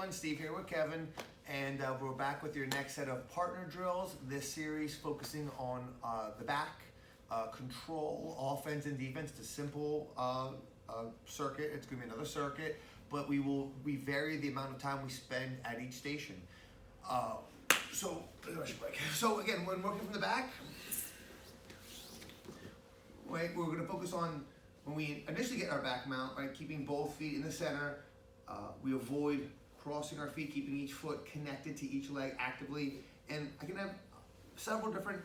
everyone, Steve here with Kevin, and we're back with your next set of partner drills. This series focusing on the back, control, offense and defense. It's a simple circuit. It's going to be another circuit, but we vary the amount of time we spend at each station. So again, when working from the back, right, we're going to focus on when we initially get our back mount, right, keeping both feet in the center. We avoid crossing our feet, keeping each foot connected to each leg actively. And I can have several different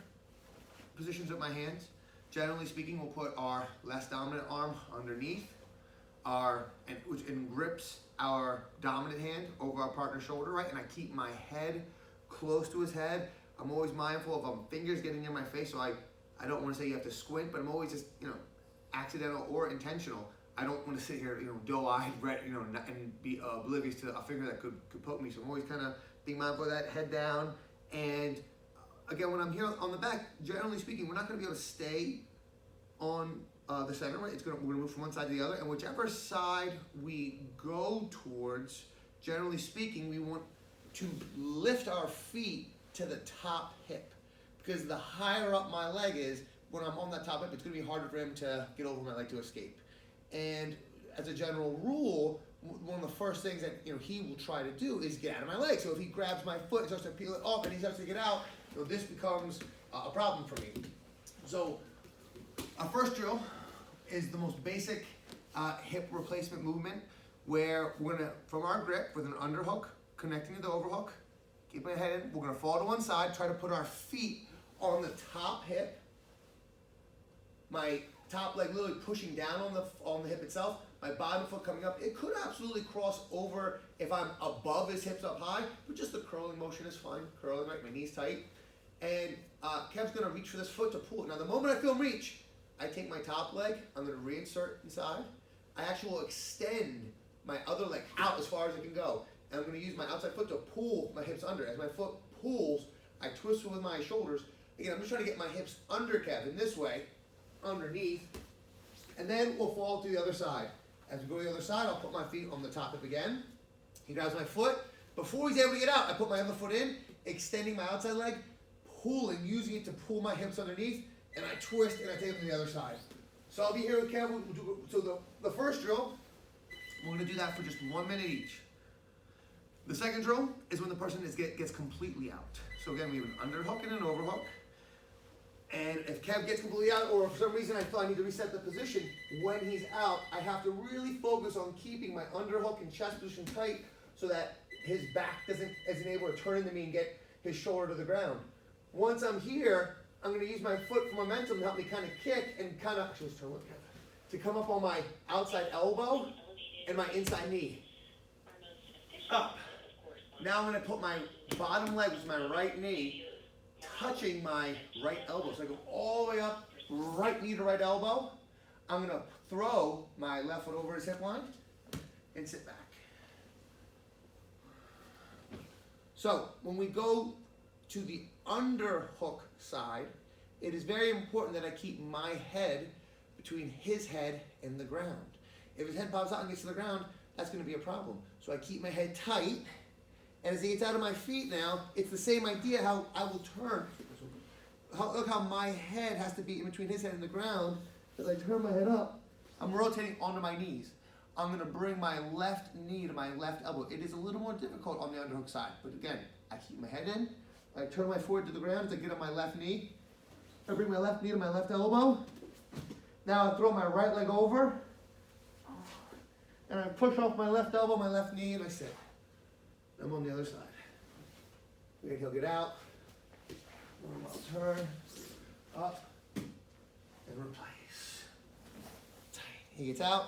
positions with my hands. Generally speaking, we'll put our less dominant arm underneath, which grips our dominant hand over our partner's shoulder, right? And I keep my head close to his head. I'm always mindful of fingers getting in my face, so I don't want to say you have to squint, but I'm always just, accidental or intentional. I don't want to sit here, doe-eyed, and be oblivious to a finger that could poke me. So I'm always kind of being mindful of that, head down. And again, when I'm here on the back, generally speaking, we're not going to be able to stay on the center, right? We're going to move from one side to the other, and whichever side we go towards, generally speaking, we want to lift our feet to the top hip, because the higher up my leg is, when I'm on that top hip, it's going to be harder for him to get over my leg to escape. And as a general rule, one of the first things that he will try to do is get out of my leg. So if he grabs my foot and starts to peel it off and he starts to get out, this becomes a problem for me. So our first drill is the most basic hip replacement movement, where we're going to, from our grip with an underhook connecting to the overhook, keep my head in, we're going to fall to one side, try to put our feet on the top hip, my top leg literally pushing down on the hip itself, my bottom foot coming up. It could absolutely cross over if I'm above his hips up high, but just the curling motion is fine. Curling, right, my knees tight. And Kev's gonna reach for this foot to pull it. Now the moment I feel him reach, I take my top leg, I'm gonna reinsert inside. I actually will extend my other leg out as far as it can go. And I'm gonna use my outside foot to pull my hips under. As my foot pulls, I twist with my shoulders. Again, I'm just trying to get my hips under Kevin this way, underneath, and then we'll fall to the other side. As we go to the other side, I'll put my feet on the top hip again. He grabs my foot. Before he's able to get out, I put my other foot in, extending my outside leg, pulling, using it to pull my hips underneath, and I twist and I take him to the other side. So I'll be here with Kevin. So the first drill, we're going to do that for just 1 minute each. The second drill is when the person gets completely out. So again, we have an underhook and an overhook. And if Kev gets completely out, or for some reason I feel I need to reset the position, when he's out, I have to really focus on keeping my underhook and chest position tight so that his back isn't able to turn into me and get his shoulder to the ground. Once I'm here, I'm going to use my foot for momentum to help me kind of kick and actually let's turn with Kev, to come up on my outside elbow and my inside knee. Up. Now I'm going to put my bottom leg, which is my right knee, touching my right elbow. So I go all the way up, right knee to right elbow. I'm going to throw my left foot over his hip line and sit back. So when we go to the underhook side, it is very important that I keep my head between his head and the ground. If his head pops out and gets to the ground, that's going to be a problem. So I keep my head tight. And as he gets out of my feet now, it's the same idea how I will turn. Look how my head has to be in between his head and the ground. As I turn my head up, I'm rotating onto my knees. I'm going to bring my left knee to my left elbow. It is a little more difficult on the underhook side. But again, I keep my head in. I turn my forehead to the ground as I get on my left knee. I bring my left knee to my left elbow. Now I throw my right leg over. And I push off my left elbow, my left knee, and I sit. I'm on the other side. He'll get out. I'll turn, up, and replace. Tight. He gets out.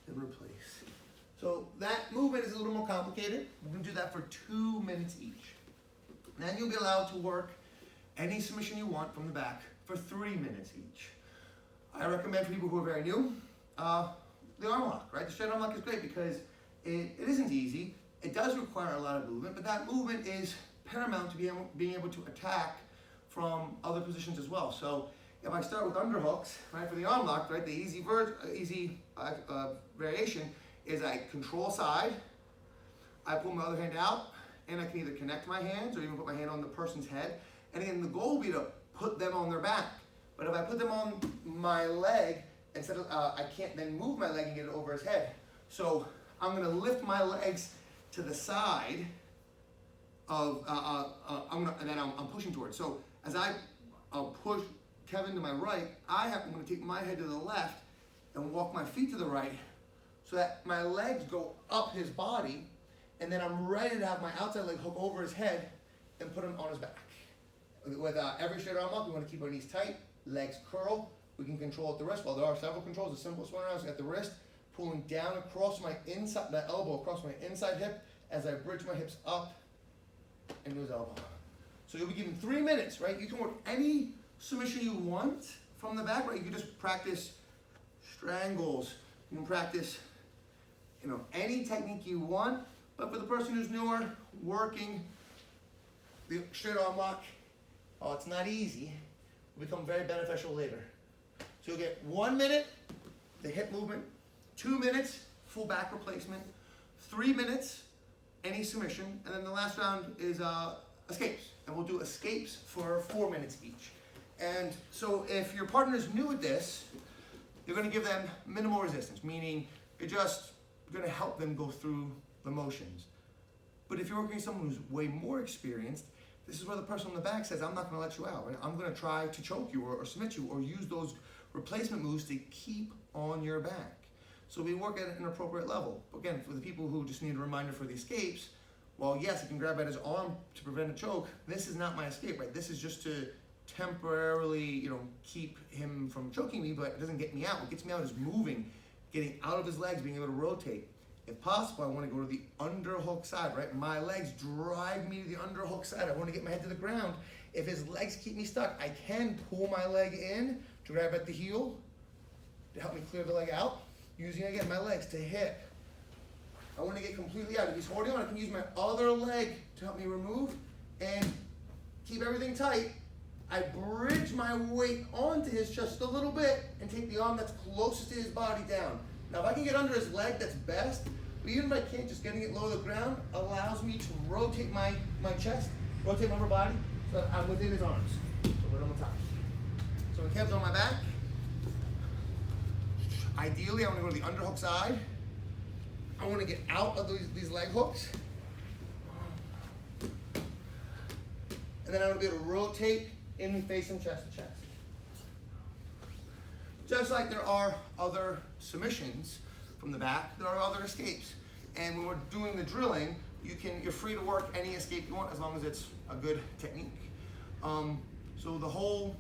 And replace. So that movement is a little more complicated. We're going to do that for 2 minutes each. Then you'll be allowed to work any submission you want from the back for 3 minutes each. I recommend for people who are very new, the arm lock, right? The straight arm lock is great because it isn't easy. It does require a lot of movement, but that movement is paramount to being able to attack from other positions as well. So if I start with underhooks, right, for the arm lock, right, the easy variation is I control side, I pull my other hand out, and I can either connect my hands or even put my hand on the person's head. And again, the goal would be to put them on their back. But if I put them on my leg, instead of, I can't then move my leg and get it over his head. So I'm gonna lift my legs to the side of, and then I'm pushing towards. So as I push Kevin to my right, I'm gonna take my head to the left and walk my feet to the right so that my legs go up his body, and then I'm ready to have my outside leg hook over his head and put him on his back. With every straight arm lock, we want to keep our knees tight, legs curl. We can control at the wrist. Well, there are several controls. The simplest one is at the wrist, pulling down across my inside, the elbow across my inside hip as I bridge my hips up into his elbow. So you'll be given 3 minutes, right? You can work any submission you want from the back, right? You can just practice strangles. You can practice, any technique you want. But for the person who's newer, working the straight arm lock, it's not easy. It will become very beneficial later. So you'll get 1 minute, the hip movement, 2 minutes, full back replacement, 3 minutes, any submission, and then the last round is escapes. And we'll do escapes for 4 minutes each. And so if your partner is new at this, you're gonna give them minimal resistance, meaning you're just gonna help them go through the motions. But if you're working with someone who's way more experienced, this is where the person on the back says, I'm not gonna let you out, right? I'm gonna try to choke you or submit you or use those replacement moves to keep on your back. So we work at an appropriate level. Again, for the people who just need a reminder for the escapes, well, yes, I can grab at his arm to prevent a choke. This is not my escape, right? This is just to temporarily, keep him from choking me, but it doesn't get me out. What gets me out is moving, getting out of his legs, being able to rotate. If possible, I want to go to the underhook side, right? My legs drive me to the underhook side. I want to get my head to the ground. If his legs keep me stuck, I can pull my leg in to grab at the heel to help me clear the leg out, using, again, my legs to hit. I want to get completely out. If he's holding on, I can use my other leg to help me remove and keep everything tight. I bridge my weight onto his chest a little bit and take the arm that's closest to his body down. Now, if I can get under his leg, that's best. But even if I can't, just getting it low to the ground allows me to rotate my chest, rotate my upper body, so that I'm within his arms. So right on the top. So when Kev's on my back, ideally I want to go to the underhook side. I want to get out of these leg hooks. And then I want to be able to rotate in and face him chest to chest. Just like there are other submissions from the back, there are other escapes. And when we're doing the drilling, you're free to work any escape you want as long as it's a good technique. So the whole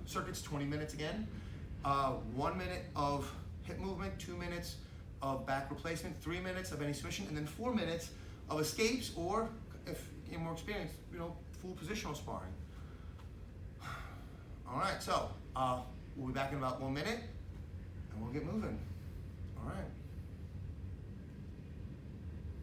circuit's 20 minutes again. 1 minute of hip movement, 2 minutes of back replacement, 3 minutes of any submission, and then 4 minutes of escapes, or if you're more experienced, full positional sparring. All right, so we'll be back in about 1 minute, and we'll get moving. All right.